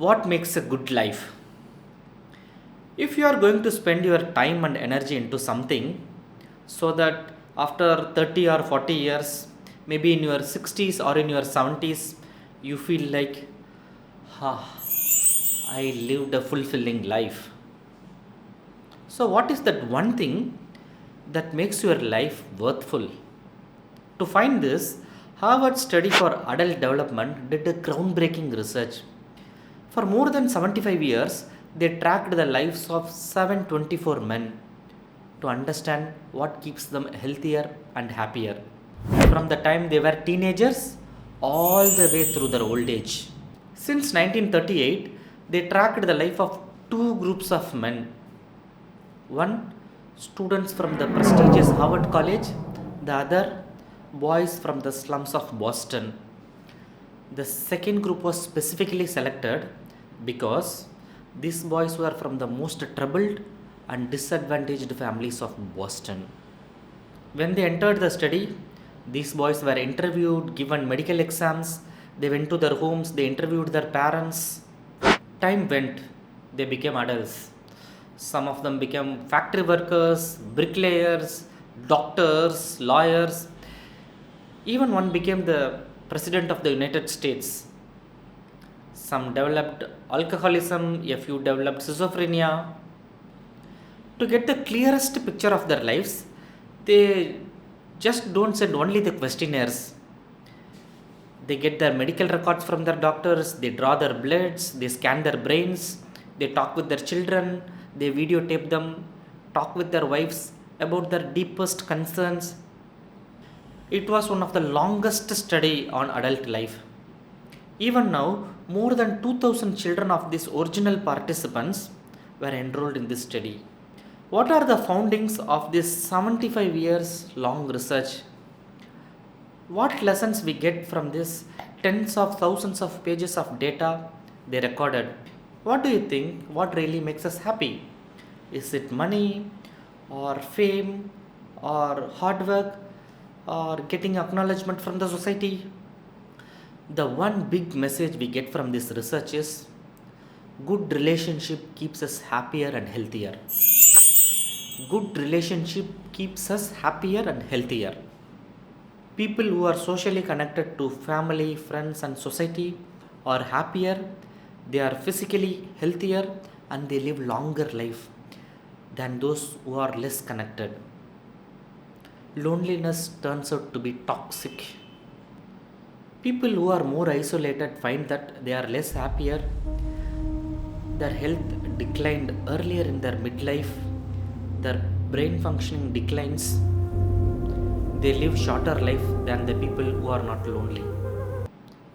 What makes a good life? If you are going to spend your time and energy into something so that after 30 or 40 years, maybe in your 60s or in your 70s, you feel like, ah, I lived a fulfilling life. So, what is that one thing that makes your life worthful? To find this, Harvard Study for Adult Development did a groundbreaking research. For more than 75 years, they tracked the lives of 724 men to understand what keeps them healthier and happier. From the time they were teenagers all the way through their old age. Since 1938, they tracked the life of two groups of men. One, students from the prestigious Harvard College, the other, boys from the slums of Boston. The second group was specifically selected because these boys were from the most troubled and disadvantaged families of Boston. When they entered the study, these boys were interviewed, given medical exams, they went to their homes, they interviewed their parents. Time went, they became adults. Some of them became factory workers, bricklayers, doctors, lawyers. Even one became the president of the United States. Some developed alcoholism, a few developed schizophrenia. To get the clearest picture of their lives, they just don't send only the questionnaires. They get their medical records from their doctors, they draw their bloods, they scan their brains, they talk with their children, they videotape them, talk with their wives about their deepest concerns. It was one of the longest study on adult life. Even now, more than 2000 children of these original participants were enrolled in this study. What are the foundings of this 75 years long research? What lessons we get from this tens of thousands of pages of data they recorded? What do you think? What really makes us happy? Is it money or fame or hard work or getting acknowledgement from the society? The one big message we get from this research is good relationship keeps us happier and healthier. Good relationship keeps us happier and healthier. People who are socially connected to family, friends, and society are happier, they are physically healthier, and they live longer life than those who are less connected. Loneliness turns out to be toxic. People who are more isolated find that they are less happier, their health declined earlier in their midlife, their brain functioning declines, they live shorter life than the people who are not lonely.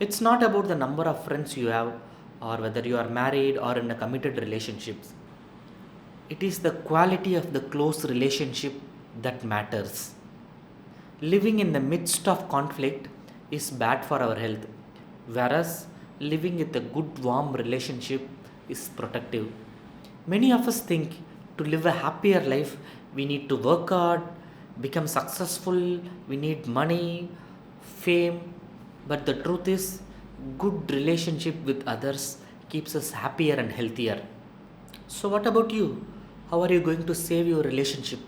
It's not about the number of friends you have or whether you are married or in a committed relationships. It is the quality of the close relationship that matters. Living in the midst of conflict is bad for our health, whereas living with a good warm relationship is protective. Many of us think to live a happier life we need to work hard, become successful, we need money, fame, but the truth is good relationship with others keeps us happier and healthier. So what about you? How are you going to save your relationship?